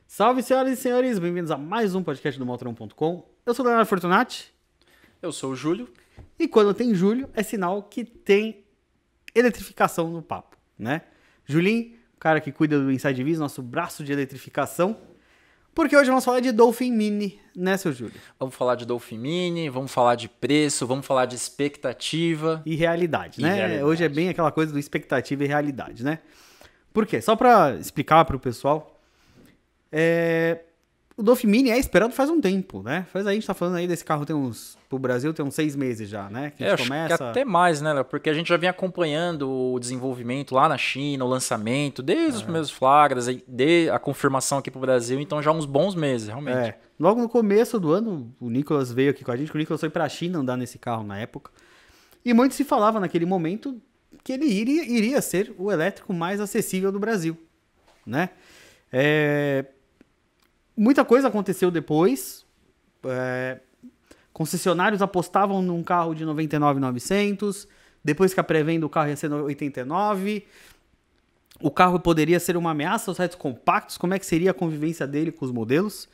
Salve, senhoras e senhores, bem-vindos a mais um podcast do Motorhome.com. Eu sou o Leonardo Fortunati. Eu sou o Júlio. E quando tem Júlio, é sinal que tem eletrificação no papo, né? Julinho, o cara que cuida do Inside Viz, nosso braço de eletrificação. Porque hoje vamos falar de Dolphin Mini, né, seu Júlio? Vamos falar de Dolphin Mini, vamos falar de preço, vamos falar de expectativa. E realidade, né? realidade. Hoje é bem aquela coisa do expectativa e realidade, né? Por quê? Só pra explicar pro pessoal, o Dolphin Mini é esperado faz um tempo, né? A gente tá falando aí desse carro pro Brasil tem uns 6 meses já, né? Que a gente acho que até mais, né, Léo? Porque a gente já vem acompanhando o desenvolvimento lá na China, o lançamento, desde os primeiros flagras, a confirmação aqui pro Brasil, então já há uns bons meses, realmente. Logo no começo do ano, o Nicolas veio aqui com a gente, o Nicolas foi pra China andar nesse carro na época, e muito se falava naquele momento que ele iria ser o elétrico mais acessível do Brasil, né? Muita coisa aconteceu depois. Concessionários apostavam num carro de 99.900. Depois que a pré-venda do carro ia ser 89. O carro poderia ser uma ameaça aos sites compactos. Como é que seria a convivência dele com os modelos?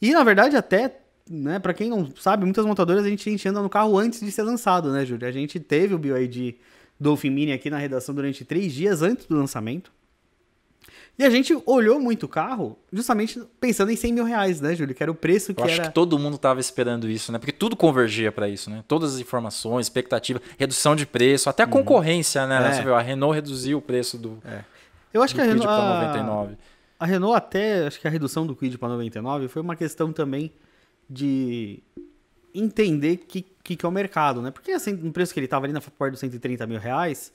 E, na verdade, até, né, para quem não sabe, muitas montadoras a gente anda no carro antes de ser lançado, né, Júlio? A gente teve o BYD Dolphin Mini aqui na redação durante 3 dias antes do lançamento. E a gente olhou muito o carro justamente pensando em 100 mil reais, né, Júlio? Que era o preço que Eu acho que todo mundo estava esperando isso, né? Porque tudo convergia para isso, né? Todas as informações, expectativa, redução de preço, até a concorrência, né? Você viu, a Renault reduziu o preço do Eu acho que a Kwid Renault, para 99. A Renault até, acho que a redução do Kwid para 99 foi uma questão também de entender que é o mercado, né? Porque assim, no preço que ele estava ali na parte dos 130 mil reais...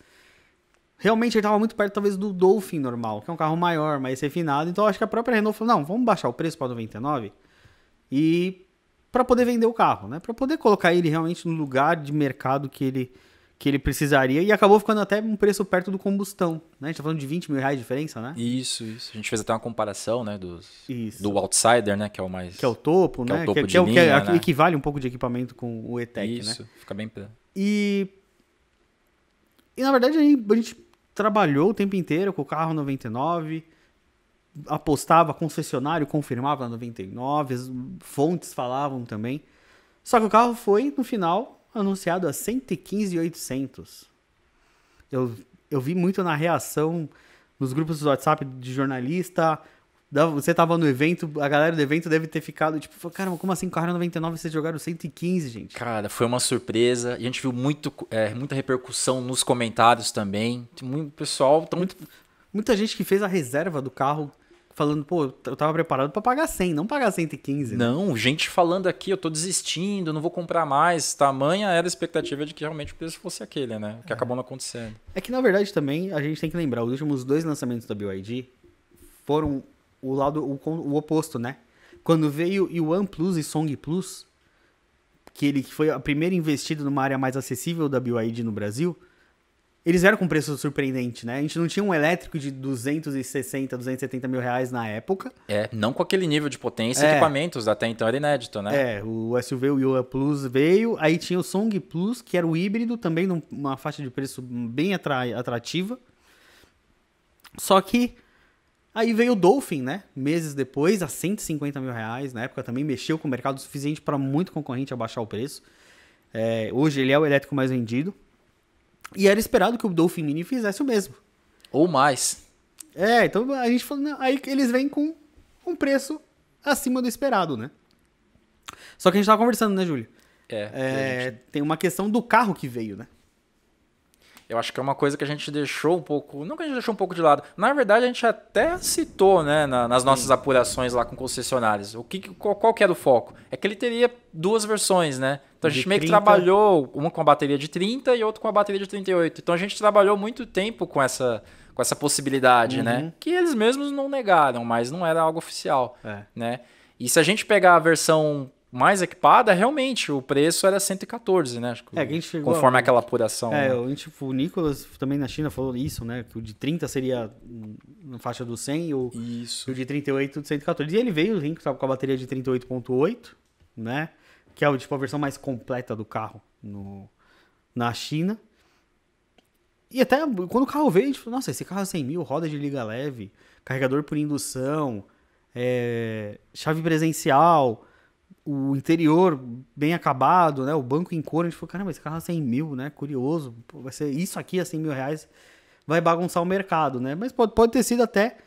Realmente ele estava muito perto, talvez, do Dolphin normal, que é um carro maior, mais refinado. Então, acho que a própria Renault falou, não, vamos baixar o preço para 99 e para poder vender o carro, né? Para poder colocar ele realmente no lugar de mercado que ele precisaria. E acabou ficando até um preço perto do combustão, né? A gente tá falando de 20 mil reais de diferença, né? Isso. A gente fez até uma comparação, né, do Outsider, né, que é o mais... Que é o topo, né? É o topo de linha, que equivale um pouco de equipamento com o E-Tech, né? Isso, fica bem... E na verdade, a gente trabalhou o tempo inteiro com o carro 99, apostava, concessionário confirmava 99, as fontes falavam também. Só que o carro foi, no final, anunciado a 115.800. Eu vi muito na reação nos grupos do WhatsApp de jornalista. Você tava no evento, a galera do evento deve ter ficado tipo, caramba, como assim, carro 99 vocês jogaram 115, gente? Cara, foi uma surpresa. E a gente viu muita repercussão nos comentários também. Muito pessoal... Muita gente que fez a reserva do carro falando, pô, eu tava preparado pra pagar 100, não pagar 115. Né? Não, gente falando aqui, eu tô desistindo, não vou comprar mais. Tamanha era a expectativa de que realmente o preço fosse aquele, né? O que acabou não acontecendo. É que, na verdade, também, a gente tem que lembrar, os últimos 2 lançamentos da BYD foram o oposto, né? Quando veio o OnePlus e Song Plus, que foi a primeira investida numa área mais acessível da BYD no Brasil, eles vieram com preço surpreendente, né? A gente não tinha um elétrico de 260, 270 mil reais na época. Não com aquele nível de potência e equipamentos, até então era inédito, né? O SUV, o One Plus veio, aí tinha o Song Plus, que era o híbrido, também numa faixa de preço bem atrativa. Só que aí veio o Dolphin, né? Meses depois, a 150 mil reais. Na época também mexeu com o mercado o suficiente para muito concorrente abaixar o preço. Hoje ele é o elétrico mais vendido. E era esperado que o Dolphin Mini fizesse o mesmo. Ou mais. Então a gente falou, aí eles vêm com um preço acima do esperado, né? Só que a gente tava conversando, né, Júlio? Tem uma questão do carro que veio, né? Eu acho que é uma coisa que a gente deixou um pouco... Não que a gente deixou um pouco de lado. Na verdade, a gente até citou, né, nas nossas apurações lá com concessionários. Qual que era o foco? É que ele teria 2 versões, né? Então a gente meio que trabalhou uma com a bateria de 30 e outra com a bateria de 38. Então a gente trabalhou muito tempo com essa possibilidade, né? Que eles mesmos não negaram, mas não era algo oficial, né? E se a gente pegar a versão mais equipada, realmente, o preço era 114, né? Acho que conforme aquela apuração. Né? O Nicolas também na China falou isso, né? Que o de 30 seria na faixa do 100 e o de 38 de 114. E ele veio com a bateria de 38.8, né? Que é tipo, a versão mais completa do carro na China. E até quando o carro veio, a gente falou, nossa, esse carro é 100 mil, roda de liga leve, carregador por indução, chave presencial, o interior bem acabado, né? O banco em couro. A gente falou, caramba, esse carro é 100 mil, né? Curioso. Pô, vai ser isso aqui a 100 mil reais, vai bagunçar o mercado, né? Mas pode ter sido até...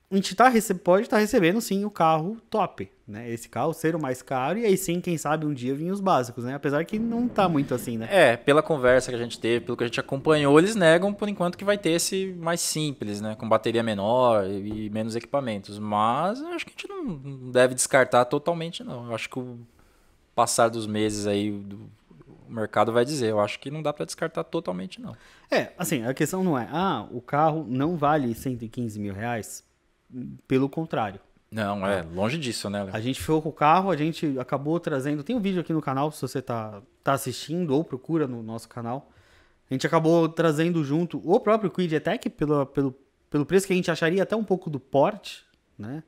A gente pode estar recebendo, sim, o carro top, né? Esse carro ser o mais caro e aí sim, quem sabe, um dia vir os básicos, né? Apesar que não tá muito assim, né? Pela conversa que a gente teve, pelo que a gente acompanhou, eles negam por enquanto que vai ter esse mais simples, né? Com bateria menor e menos equipamentos. Mas eu acho que a gente não deve descartar totalmente, não. Eu acho que o passar dos meses aí, o mercado vai dizer. Eu acho que não dá para descartar totalmente, não. Assim, a questão não é, o carro não vale 115 mil reais. Pelo contrário. Não, longe disso, né, Léo? A gente foi com o carro, a gente acabou trazendo... Tem um vídeo aqui no canal, se você tá assistindo ou procura no nosso canal. A gente acabou trazendo junto o próprio Kwid E-Tech, pelo preço que a gente acharia até um pouco do porte, né?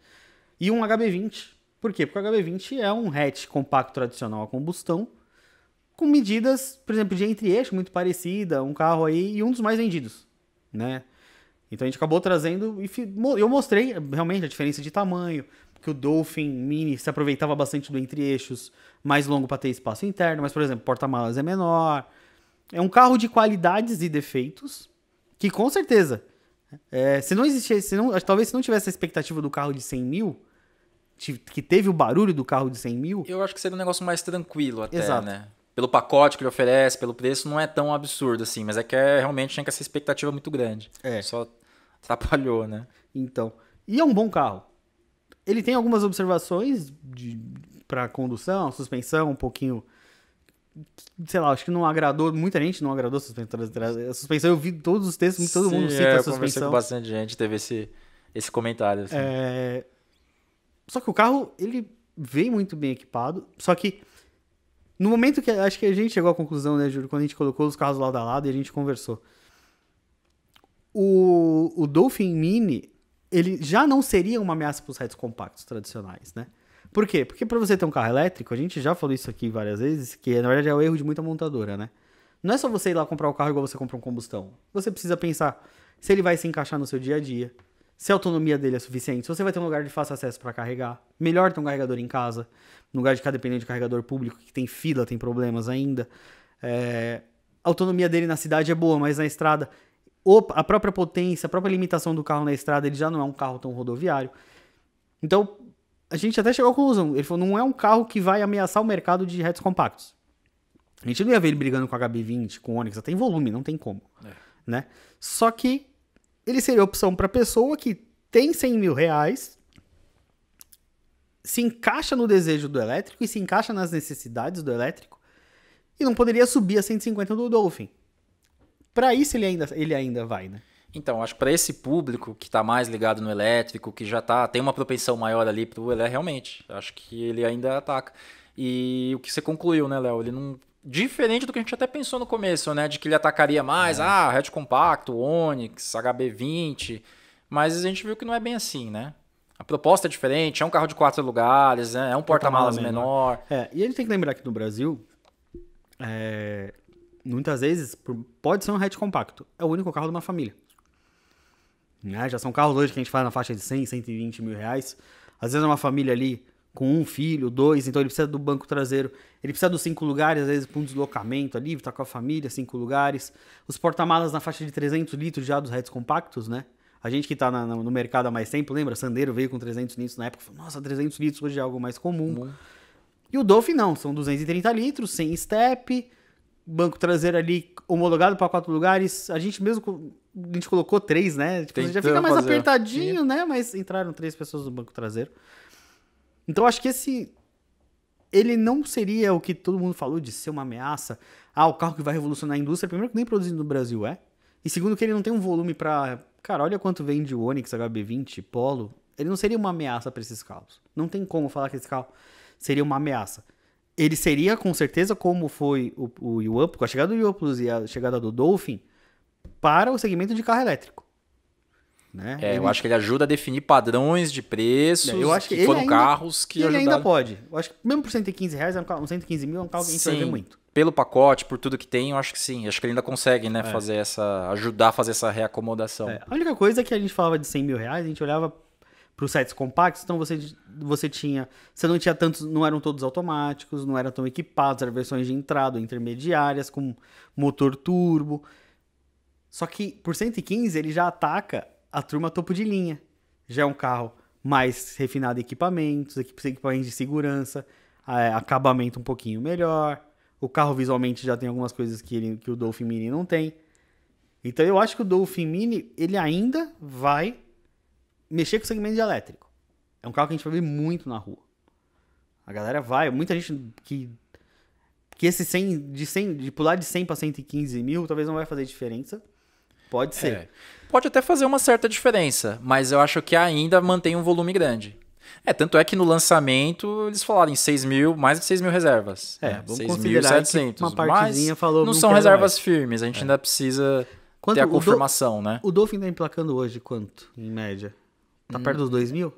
E um HB20. Por quê? Porque o HB20 é um hatch compacto tradicional a combustão, com medidas, por exemplo, de entre-eixo muito parecida, um carro aí, e um dos mais vendidos, né? Então a gente acabou trazendo e eu mostrei realmente a diferença de tamanho, que o Dolphin Mini se aproveitava bastante do entre-eixos, mais longo para ter espaço interno, mas, por exemplo, porta-malas é menor. É um carro de qualidades e defeitos que, com certeza, se não existisse, talvez se não tivesse a expectativa do carro de 100 mil, que teve o barulho do carro de 100 mil... Eu acho que seria um negócio mais tranquilo até, Exato. né? Pelo pacote que ele oferece, pelo preço, não é tão absurdo assim, mas é que realmente tinha que essa expectativa muito grande. Só atrapalhou, né? Então, e é um bom carro. Ele tem algumas observações para condução, suspensão, um pouquinho, sei lá, acho que não agradou, muita gente não agradou a suspensão. Eu vi todos os textos, todo mundo cita a suspensão. Eu conversei com bastante gente, teve esse comentário. Assim. Só que o carro, ele vem muito bem equipado, só que no momento que, acho que a gente chegou à conclusão, né, Júlio, quando a gente colocou os carros lado a lado e a gente conversou, o Dolphin Mini, ele já não seria uma ameaça para os hatches compactos tradicionais, né? Por quê? Porque para você ter um carro elétrico, a gente já falou isso aqui várias vezes, que na verdade é o erro de muita montadora, né? Não é só você ir lá comprar o carro igual você compra um combustão. Você precisa pensar se ele vai se encaixar no seu dia a dia, se a autonomia dele é suficiente, se você vai ter um lugar de fácil acesso para carregar. Melhor ter um carregador em casa, no lugar de ficar dependendo de carregador público, que tem fila, tem problemas ainda. A autonomia dele na cidade é boa, mas na estrada... a própria potência, a própria limitação do carro na estrada, ele já não é um carro tão rodoviário. Então, a gente até chegou à conclusão. Ele falou, não é um carro que vai ameaçar o mercado de hatches compactos. A gente não ia ver ele brigando com o HB20, com o Onix, até em volume, não tem como. Né? Só que ele seria opção para pessoa que tem 100 mil reais, se encaixa no desejo do elétrico e se encaixa nas necessidades do elétrico e não poderia subir a 150 do Dolphin. Para isso ele ainda vai, né? Então, acho que para esse público que está mais ligado no elétrico, que já tem uma propensão maior ali para o realmente, acho que ele ainda ataca. E o que você concluiu, né, Léo? Ele não... Diferente do que a gente até pensou no começo, né? De que ele atacaria mais, hatch compacto, Onix, HB20, mas a gente viu que não é bem assim, né? A proposta é diferente, é um carro de 4 lugares, né? É um porta-malas menor. E ele tem que lembrar que no Brasil... muitas vezes, pode ser um hatch compacto. É o único carro de uma família. Né? Já são carros hoje que a gente faz na faixa de 100, 120 mil reais. Às vezes é uma família ali com um filho, 2, então ele precisa do banco traseiro. Ele precisa dos 5 lugares, às vezes para um deslocamento ali, tá com a família, 5 lugares. Os porta-malas na faixa de 300 litros já dos hatches compactos, né? A gente que tá no mercado há mais tempo, lembra? Sandero veio com 300 litros na época. Falou, nossa, 300 litros hoje é algo mais comum. E o Dolphin não, são 230 litros, sem step... Banco traseiro ali homologado para 4 lugares. A gente colocou 3, né? Tipo, já fica mais apertadinho, né? Mas entraram 3 pessoas no banco traseiro. Então acho que ele não seria o que todo mundo falou de ser uma ameaça. O carro que vai revolucionar a indústria. Primeiro que nem produzido no Brasil é. E segundo que ele não tem um volume para... Cara, olha quanto vende o Onix, HB20, Polo. Ele não seria uma ameaça para esses carros. Não tem como falar que esse carro seria uma ameaça. Ele seria, com certeza, como foi o Yuan, com a chegada do Yuan Plus e a chegada do Dolphin, para o segmento de carro elétrico. Né? Eu acho que ele ajuda a definir padrões de preços, eu acho que foram carros que ele ajudaram. ainda pode. Eu acho que mesmo por 115 reais, um 115 mil é um carro que a gente vai ver muito. pelo pacote, por tudo que tem, eu acho que sim. Acho que ele ainda consegue, né, ajudar a fazer essa reacomodação. A única coisa é que a gente falava de 100 mil reais, a gente olhava para os sites compactos, então você não tinha tantos, não eram todos automáticos, não eram tão equipados, eram versões de entrada ou intermediárias, com motor turbo. Só que por 115 ele já ataca a turma topo de linha. Já é um carro mais refinado em equipamentos de segurança, acabamento um pouquinho melhor. O carro visualmente já tem algumas coisas que o Dolphin Mini não tem. Então eu acho que o Dolphin Mini ele ainda vai mexer com o segmento de elétrico. É um carro que a gente vai ver muito na rua. A galera vai, muita gente que esse 100, de pular de 100 para 115 mil talvez não vai fazer diferença. Pode ser. Pode até fazer uma certa diferença, mas eu acho que ainda mantém um volume grande. Tanto é que no lançamento eles falaram em 6 mil, mais de 6 mil reservas. Vamos considerar que uma partezinha falou... Não são reservas firmes, a gente ainda precisa ter a confirmação, né? O Dolphin tá emplacando hoje quanto, em média? Tá perto dos 2 mil?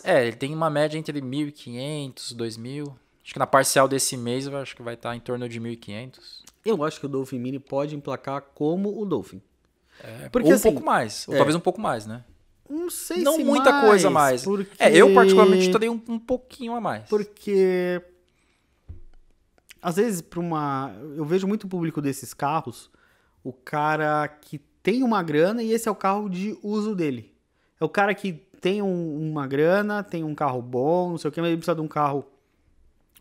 Ele tem uma média entre 1.500, 2.000. Acho que na parcial desse mês eu acho que vai estar em torno de 1.500. Eu acho que o Dolphin Mini pode emplacar como o Dolphin. Porque, ou um pouco mais, ou talvez um pouco mais, né? Não sei não se muita mais, coisa mais. Porque... eu particularmente estaria um pouquinho a mais. Porque às vezes eu vejo muito público desses carros, o cara que tem uma grana e esse é o carro de uso dele. É o cara que tem uma grana, tem um carro bom, não sei o que, mas ele precisa de um carro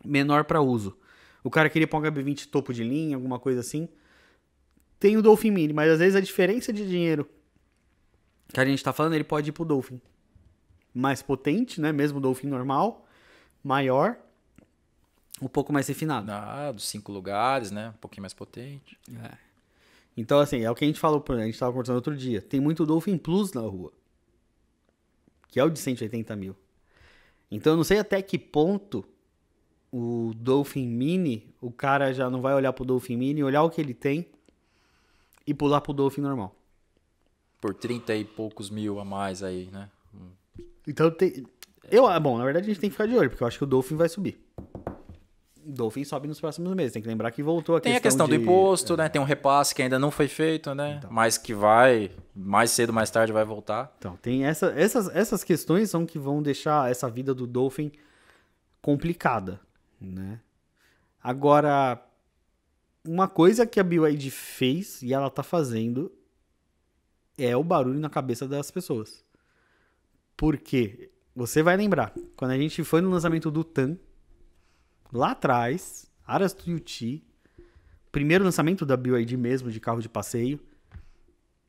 menor para uso. O cara queria pôr um HB20 topo de linha, alguma coisa assim. Tem o Dolphin Mini, mas às vezes a diferença de dinheiro que a gente tá falando, ele pode ir pro Dolphin mais potente, né? Mesmo o Dolphin normal, maior, um pouco mais refinado. Dos 5 lugares, né? Um pouquinho mais potente. Então, assim, é o que a gente falou, a gente tava conversando outro dia. Tem muito Dolphin Plus na rua, que é o de 180 mil. Então, eu não sei até que ponto o Dolphin Mini, o cara já não vai olhar pro Dolphin Mini, olhar o que ele tem e pular pro Dolphin normal. Por 30 e poucos mil a mais aí, né? Então, bom, na verdade a gente tem que ficar de olho, porque eu acho que o Dolphin vai subir. O Dolphin sobe nos próximos meses. Tem que lembrar que voltou a Tem a questão do imposto, né? Tem um repasse que ainda não foi feito, né? Então. Mas que vai, mais cedo, mais tarde, vai voltar. Então, tem essas questões são que vão deixar essa vida do Dolphin complicada, né? Agora, uma coisa que a BYD fez, e ela tá fazendo, é o barulho na cabeça das pessoas. Porque você vai lembrar, quando a gente foi no lançamento do TAN, lá atrás, Aras Tuiuti, primeiro lançamento da BYD mesmo, de carro de passeio,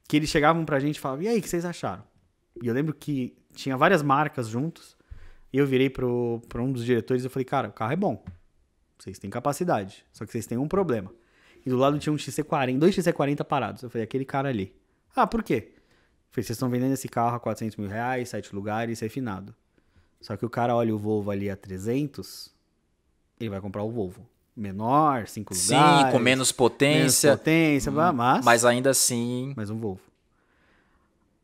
que eles chegavam pra gente e falavam, e aí, o que vocês acharam? E eu lembro que tinha várias marcas juntos, e eu virei pra um dos diretores e eu falei, cara, o carro é bom, vocês têm capacidade, só que vocês têm um problema. E do lado tinha um XC40, 2 XC40 parados. Eu falei, aquele cara ali. Ah, por quê? Eu falei, vocês estão vendendo esse carro a 400 mil reais, 7 lugares, refinado. Só que o cara olha o Volvo ali a 300, ele vai comprar o Volvo. Menor, 5 lugares. Sim, com menos potência. Mas ainda assim... Mais um Volvo.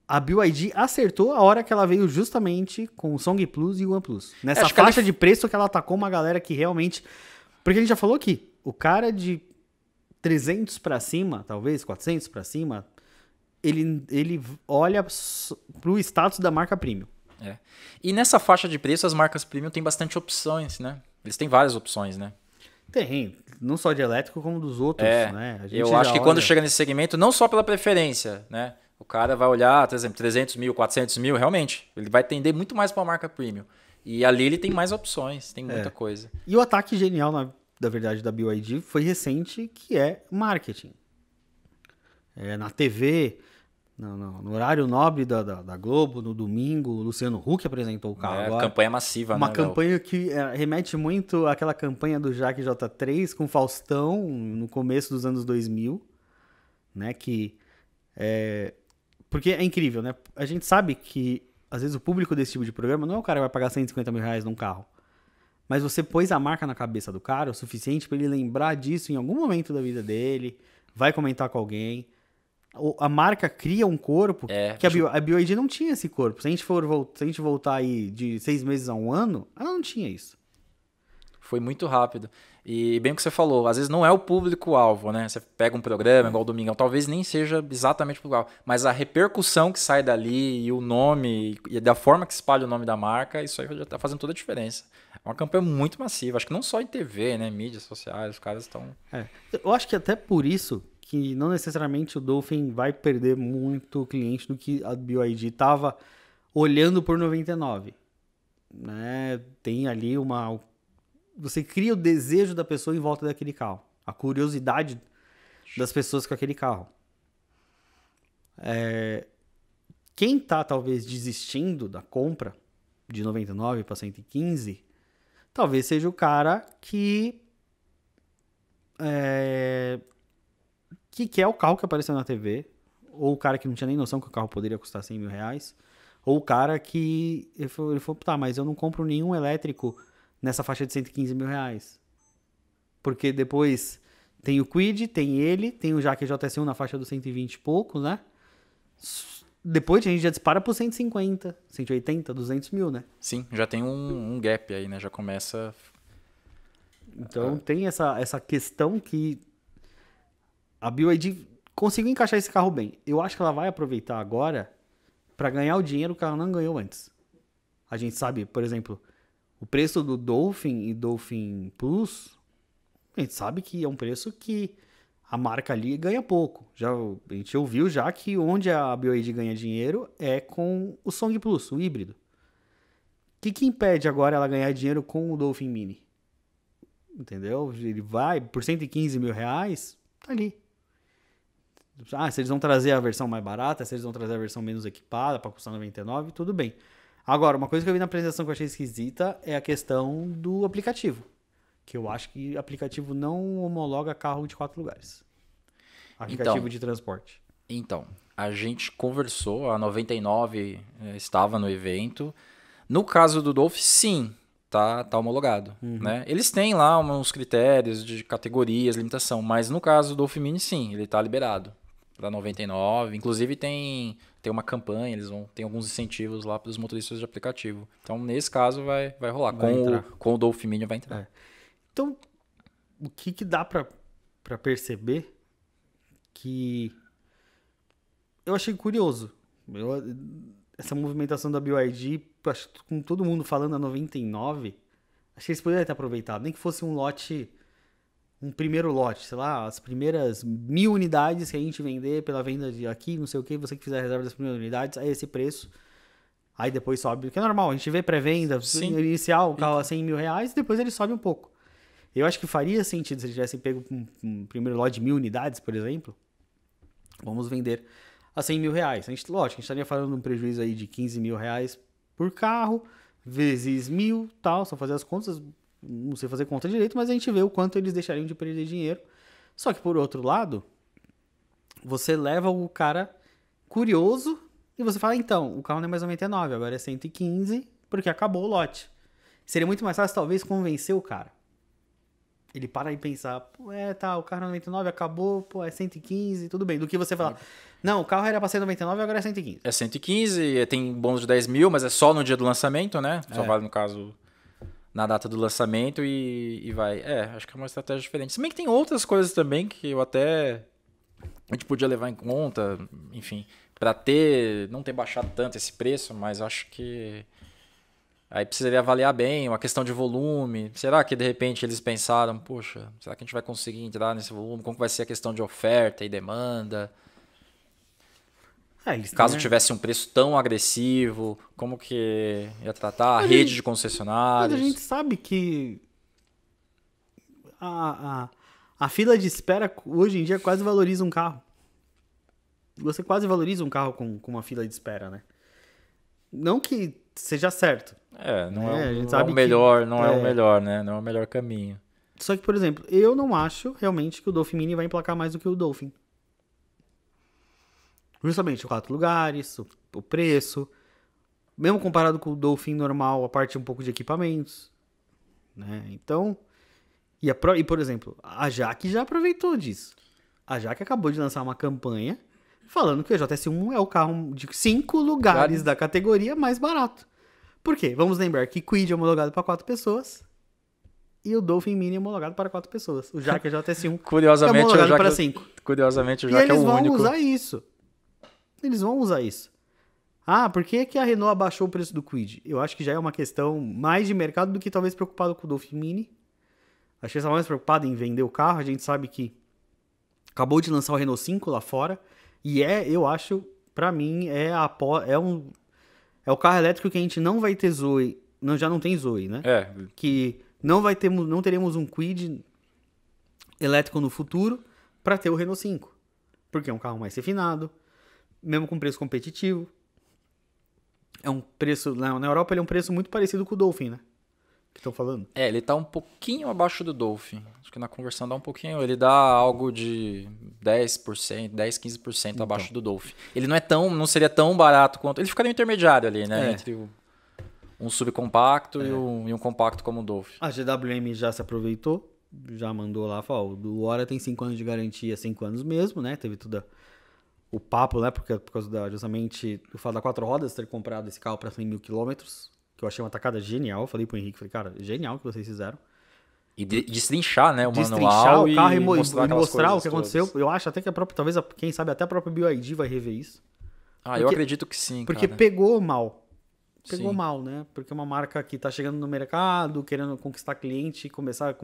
A BYD acertou a hora que ela veio justamente com o Song Plus e o OnePlus. Nessa faixa de preço que ela atacou uma galera que realmente... Porque a gente já falou aqui, o cara de 300 pra cima, talvez 400 pra cima, ele olha pro status da marca premium. E nessa faixa de preço, as marcas premium têm bastante opções, né? Eles têm várias opções, né? Tem, não só de elétrico, como dos outros, né? Eu acho que quando chega nesse segmento, não só pela preferência, né? O cara vai olhar, por exemplo, 300 mil, 400 mil, realmente, ele vai tender muito mais para uma marca premium. E ali ele tem mais opções, tem muita coisa. E o ataque genial, da verdade, da BYD foi recente, que é marketing. Na TV, no horário nobre da Globo, no domingo, o Luciano Huck apresentou o carro agora. Campanha massiva, Uma campanha que remete muito àquela campanha do Jaque J3 com Faustão, no começo dos anos 2000, né? Porque é incrível, né? A gente sabe que, às vezes, o público desse tipo de programa não é o cara que vai pagar 150 mil reais num carro. Mas você pôs a marca na cabeça do cara o suficiente para ele lembrar disso em algum momento da vida dele, vai comentar com alguém. A marca cria um corpo que a BYD não tinha esse corpo. Se a gente voltar aí de 6 meses a 1 ano, ela não tinha isso. Foi muito rápido. E bem o que você falou, às vezes não é o público-alvo, né? Você pega um programa igual o Domingão, talvez nem seja exatamente o público-alvo, mas a repercussão que sai dali e o nome, e da forma que espalha o nome da marca, isso aí já está fazendo toda a diferença. É uma campanha muito massiva, acho que não só em TV, né? Mídias sociais, os caras estão... Eu acho que até por isso que não necessariamente o Dolphin vai perder muito cliente do que a BYD estava olhando por 99. Né? Tem ali uma... Você cria o desejo da pessoa em volta daquele carro. A curiosidade das pessoas com aquele carro. Quem está talvez desistindo da compra de 99 para 115, talvez seja o cara que quer o carro que apareceu na TV, ou o cara que não tinha nem noção que o carro poderia custar 100 mil reais, ou o cara que ele falou, tá, mas eu não compro nenhum elétrico nessa faixa de 115 mil reais. Porque depois tem o Kwid, tem ele, tem o Jaque JS1 na faixa dos 120 e poucos, né? Depois a gente já dispara por 150, 180, 200 mil, né? Sim, já tem um gap aí, né? Já começa... Então tem essa questão que a BYD conseguiu encaixar esse carro bem. Eu acho que ela vai aproveitar agora para ganhar o dinheiro que ela não ganhou antes. A gente sabe, por exemplo, o preço do Dolphin e Dolphin Plus, a gente sabe que é um preço que a marca ali ganha pouco. A gente ouviu já que onde a BYD ganha dinheiro é com o Song Plus, o híbrido. O que impede agora ela ganhar dinheiro com o Dolphin Mini? Entendeu? Ele vai por 115 mil reais, tá ali. Se eles vão trazer a versão mais barata, se eles vão trazer a versão menos equipada para custar 99, tudo bem. Agora, uma coisa que eu vi na apresentação que eu achei esquisita é a questão do aplicativo. Que eu acho que aplicativo não homologa carro de 4 lugares. Aplicativo de transporte. Então, a gente conversou, a 99 estava no evento. No caso do Dolphin, sim, tá homologado. Né? Eles têm lá uns critérios de categorias, limitação, mas no caso do Dolphin Mini, sim, ele está liberado para 99. Inclusive tem uma campanha, eles tem alguns incentivos lá para os motoristas de aplicativo. Então, nesse caso, vai rolar. Com o Dolphin Mini vai entrar. Então, o que dá para perceber que eu achei curioso. Essa movimentação da BYD, com todo mundo falando a 99, achei que eles poderiam ter aproveitado. Nem que fosse um primeiro lote, sei lá, as primeiras 1000 unidades que a gente vender pela venda de aqui, não sei o que, você que fizer a reserva das primeiras unidades, a esse preço. Aí depois sobe, que é normal, a gente vê pré-venda inicial, o carro a 100 mil reais, depois ele sobe um pouco. Eu acho que faria sentido se eles tivessem pego um primeiro lote de 1000 unidades, por exemplo. Vamos vender a 100 mil reais. Lógico, a gente estaria falando de um prejuízo aí de 15 mil reais por carro, vezes 1000, tal, só fazer as contas, não sei fazer conta direito, mas a gente vê o quanto eles deixariam de perder dinheiro. Só que, por outro lado, você leva o cara curioso e você fala, então, o carro não é mais 99, agora é 115, porque acabou o lote. Seria muito mais fácil, talvez, convencer o cara. Ele para e pensar, o carro é 99, acabou, é 115, tudo bem. Do que você falar, não, o carro era pra ser 99, agora é 115. É 115, tem bônus de 10 mil, mas é só no dia do lançamento, né? Só vale, no caso, na data do lançamento e vai. Acho que é uma estratégia diferente. Se bem que tem outras coisas também que a gente podia levar em conta, enfim, pra não ter baixado tanto esse preço, mas acho que aí precisaria avaliar bem uma questão de volume. Será que de repente eles pensaram, poxa, será que a gente vai conseguir entrar nesse volume? Como vai ser a questão de oferta e demanda? Caso tivesse um preço tão agressivo, como que ia tratar a rede de concessionários? Mas a gente sabe que a fila de espera hoje em dia quase valoriza um carro. Você quase valoriza um carro com uma fila de espera, né? Não que seja certo. Não é o melhor, não é o melhor, né? Não é o melhor caminho. Só que, por exemplo, eu não acho realmente que o Dolphin Mini vai emplacar mais do que o Dolphin. Justamente 4 lugares, o preço. Mesmo comparado com o Dolphin normal, a parte um pouco de equipamentos. Né? Então, e por exemplo, a Jaque já aproveitou disso. A Jaque acabou de lançar uma campanha falando que o JS1 é o carro de 5 lugares da categoria mais barato. Por quê? Vamos lembrar que Kwid é homologado para 4 pessoas e o Dolphin Mini homologado para 4 pessoas. O Jaque GTS1 Curiosamente, é homologado para 5. Curiosamente, o E Jaque é o eles vão único. usar isso. Eles vão usar isso. Ah, por que que a Renault abaixou o preço do Kwid? Eu acho que já é uma questão mais de mercado do que talvez preocupado com o Dolphin Mini. Acho que eles estavam mais preocupados em vender o carro. A gente sabe que acabou de lançar o Renault 5 lá fora. E eu acho, pra mim, é o carro elétrico que a gente não vai ter Zoe. Não, já não tem Zoe, né? Que não teremos um Kwid elétrico no futuro para ter o Renault 5. Porque é um carro mais refinado, mesmo com preço competitivo. É um preço, na Europa ele é um preço muito parecido com o Dolphin, né? Que estão falando. Ele tá um pouquinho abaixo do Dolphin. Acho que na conversão dá um pouquinho. Ele dá algo de 10%, 15% abaixo do Dolphin. Ele não seria tão barato quanto. Ele ficaria no intermediário ali, né? Entre um subcompacto e um compacto como o Dolphin. A GWM já se aproveitou, já mandou lá, falou, o do Hora tem 5 anos de garantia, 5 anos mesmo, né? Teve tudo o papo, né? Por causa justamente o fato da 4 rodas ter comprado esse carro para 100 mil quilômetros. Que eu achei uma tacada genial. Eu falei pro Henrique, cara, genial o que vocês fizeram. E destrinchar, né, o destrinchar manual o carro e mostrar o que aconteceu. Eu acho até que a própria, talvez, quem sabe, até a própria BYD vai rever isso. Eu acredito que sim, porque cara. pegou mal. Pegou Sim. mal, né? Porque é uma marca que tá chegando no mercado, querendo conquistar cliente e começar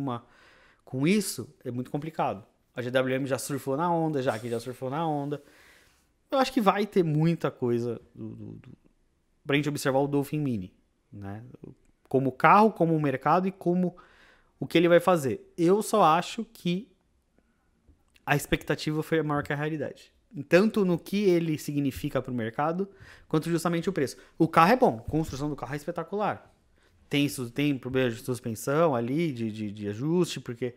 com isso, é muito complicado. A GWM já surfou na onda, a Jaque já surfou na onda. Eu acho que vai ter muita coisa pra gente observar o Dolphin Mini, né? Como carro, como mercado e como o que ele vai fazer. Eu só acho que a expectativa foi maior que a realidade. Tanto no que ele significa para o mercado, quanto justamente o preço. O carro é bom, a construção do carro é espetacular. Tem problema de suspensão ali, de ajuste, porque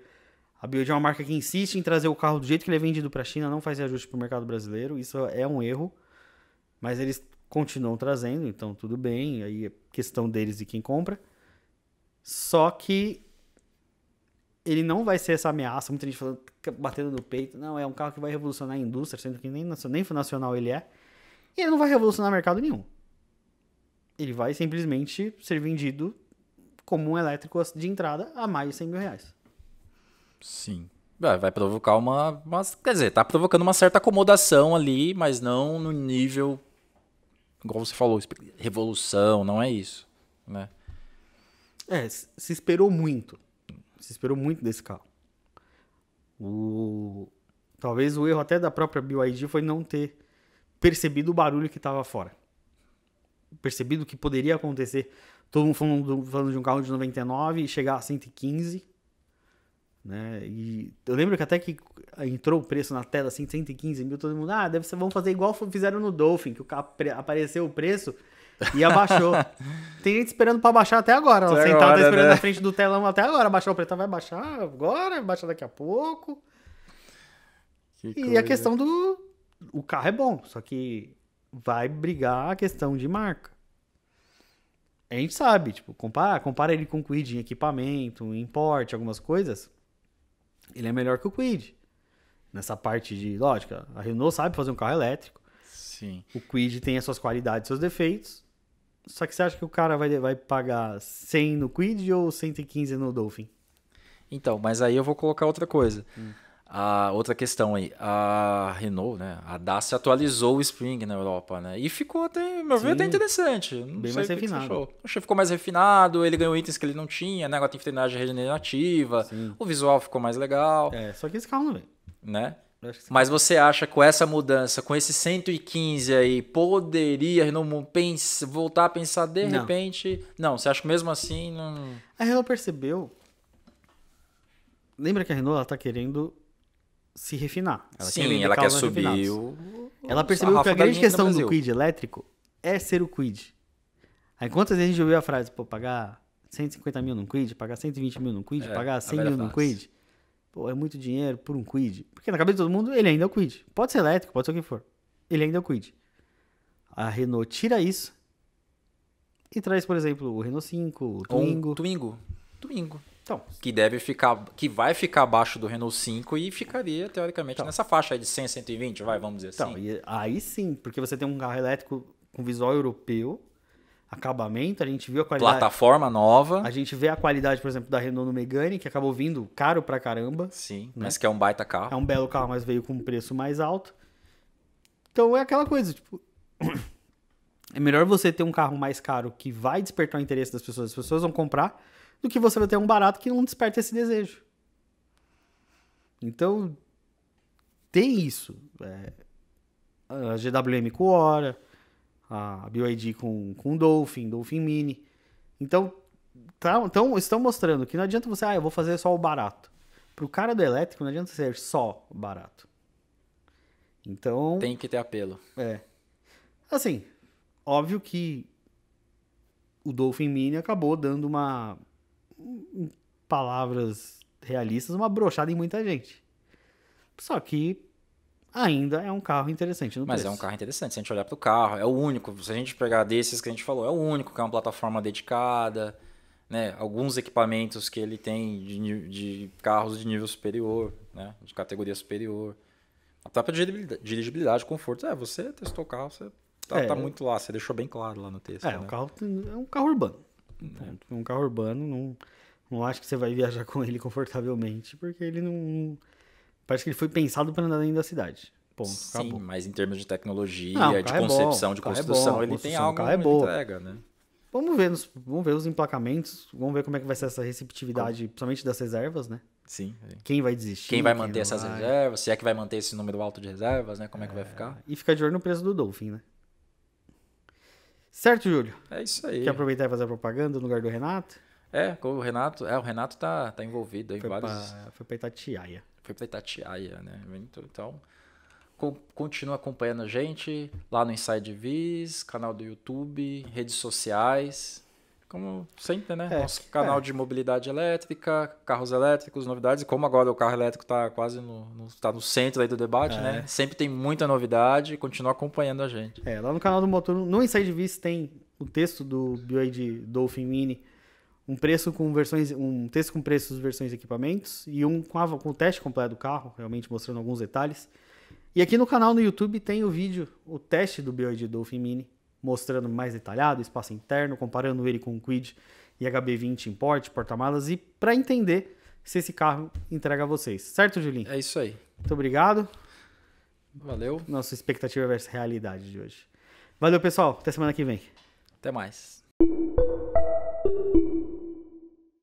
a BYD é uma marca que insiste em trazer o carro do jeito que ele é vendido para a China, não faz ajuste para o mercado brasileiro. Isso é um erro, mas eles continuam trazendo, então tudo bem, aí é questão deles e quem compra. Só que ele não vai ser essa ameaça, muita gente falando, batendo no peito, não, é um carro que vai revolucionar a indústria, sendo que nem nacional ele é, e ele não vai revolucionar mercado nenhum. Ele vai simplesmente ser vendido como um elétrico de entrada a mais de 100 mil reais. Sim. Vai provocar quer dizer, tá provocando uma certa acomodação ali, mas não no nível, igual você falou, revolução, não é isso, né? Se esperou muito. Se esperou muito desse carro. Talvez o erro até da própria BYD foi não ter percebido o barulho que estava fora. Percebido o que poderia acontecer. Todo mundo falando de um carro de 99 e chegar a 115. Né? E eu lembro que até que entrou o preço na tela assim, 115 mil, todo mundo, vamos fazer igual fizeram no Dolphin, que o carro apareceu o preço e abaixou. Tem gente esperando pra baixar até agora. Ela sentada esperando na frente do telão até agora. Baixar o preço. Vai baixar agora, vai baixar daqui a pouco. A questão o carro é bom, só que vai brigar a questão de marca. A gente sabe, tipo, compara ele com o Kwid em equipamento, em porte, algumas coisas. Ele é melhor que o Kwid. Nessa parte de, lógico, a Renault sabe fazer um carro elétrico. Sim. O Kwid tem as suas qualidades, seus defeitos. Só que você acha que o cara vai pagar 100 no Kwid ou 115 no Dolphin? Então, mas aí eu vou colocar outra coisa. Outra questão aí. A Renault, né? A Dacia atualizou o Spring na Europa, né? E ficou até, meu ver, até interessante. Bem mais refinado. Achei que ficou mais refinado, ele ganhou itens que ele não tinha, né? Agora tem frenagem regenerativa, o visual ficou mais legal. Só que esse carro não vem. Né? Mas você acha que com essa mudança, com esse 115 aí, poderia a Renault voltar a pensar de repente? Não, você acha que mesmo assim não... A Renault percebeu... Lembra que a Renault tá querendo se refinar. Ela quer subir Ela percebeu que a grande questão do Kwid elétrico é ser o Kwid. Aí quantas vezes a gente ouviu a frase, pagar 150 mil num Kwid, pagar 120 mil num Kwid, pagar 100 mil num Kwid? É muito dinheiro por um Kwid. Porque na cabeça de todo mundo, ele ainda é o Kwid. Pode ser elétrico, pode ser o que for. Ele ainda é o Kwid. A Renault tira isso e traz, por exemplo, o Renault 5, o Twingo. Twingo. Então, que vai ficar abaixo do Renault 5 e ficaria, teoricamente, nessa faixa aí de 100, 120, vamos dizer assim. E aí sim, porque você tem um carro elétrico com visual europeu, acabamento, a gente viu a qualidade... Plataforma nova. A gente vê a qualidade, por exemplo, da Renault no Megane, que acabou vindo caro pra caramba. Sim, né? mas que é um baita carro. É um belo carro, mas veio com um preço mais alto. Então é aquela coisa, tipo... É melhor você ter um carro mais caro que vai despertar o interesse das pessoas, as pessoas vão comprar, do que você vai ter um barato que não desperta esse desejo. Então, tem isso. A GWM com Hora, a BYD com Dolphin Mini. Então, estão mostrando que não adianta você, eu vou fazer só o barato. Pro cara do elétrico, não adianta ser só barato. Então... Tem que ter apelo. Assim, óbvio que o Dolphin Mini acabou dando em palavras realistas, uma brochada em muita gente. Só que ainda é um carro interessante no Mas preço. é um carro interessante, se a gente olhar pro carro, é o único, se a gente pegar desses que a gente falou, é o único que é uma plataforma dedicada, né? Alguns equipamentos que ele tem de carros de nível superior, né? De categoria superior. A própria dirigibilidade, conforto, você testou o carro, você tá muito lá, você deixou bem claro lá no texto. É um carro urbano. Um carro urbano, não acho que você vai viajar com ele confortavelmente, porque ele não... Parece que ele foi pensado para andar dentro da cidade. Ponto, Sim, acabou. mas em termos de tecnologia, Não, de concepção, de construção, ele tem algo que entrega, né? Vamos ver os emplacamentos, vamos ver como é que vai ser essa receptividade, principalmente das reservas, né? Sim. Quem vai desistir? Quem vai manter essas reservas? Se é que vai manter esse número alto de reservas, né? Como é que vai ficar? E ficar de olho no preço do Dolphin, né? Certo, Júlio? É isso aí. Quer aproveitar e fazer a propaganda no lugar do Renato? O Renato tá envolvido em vários... Foi pra Itatiaia. Foi pra Itatiaia, né? Então, continua acompanhando a gente lá no Inside Viz, canal do YouTube, redes sociais, como sempre, né? Nosso canal de mobilidade elétrica, carros elétricos, novidades. E como agora o carro elétrico tá quase tá no centro aí do debate, né? Sempre tem muita novidade, continua acompanhando a gente. Lá no canal do Motor, no Inside Viz tem o texto do BYD Dolphin Mini, um texto com preços, versões e equipamentos, e com o teste completo do carro, realmente mostrando alguns detalhes. E aqui no canal no YouTube tem o teste do BYD Dolphin Mini, mostrando mais detalhado, espaço interno, comparando ele com o Kwid e HB20 em porta-malas, e para entender se esse carro entrega a vocês. Certo, Julinho? É isso aí. Muito obrigado. Valeu. Nossa expectativa versus realidade de hoje. Valeu, pessoal. Até semana que vem. Até mais.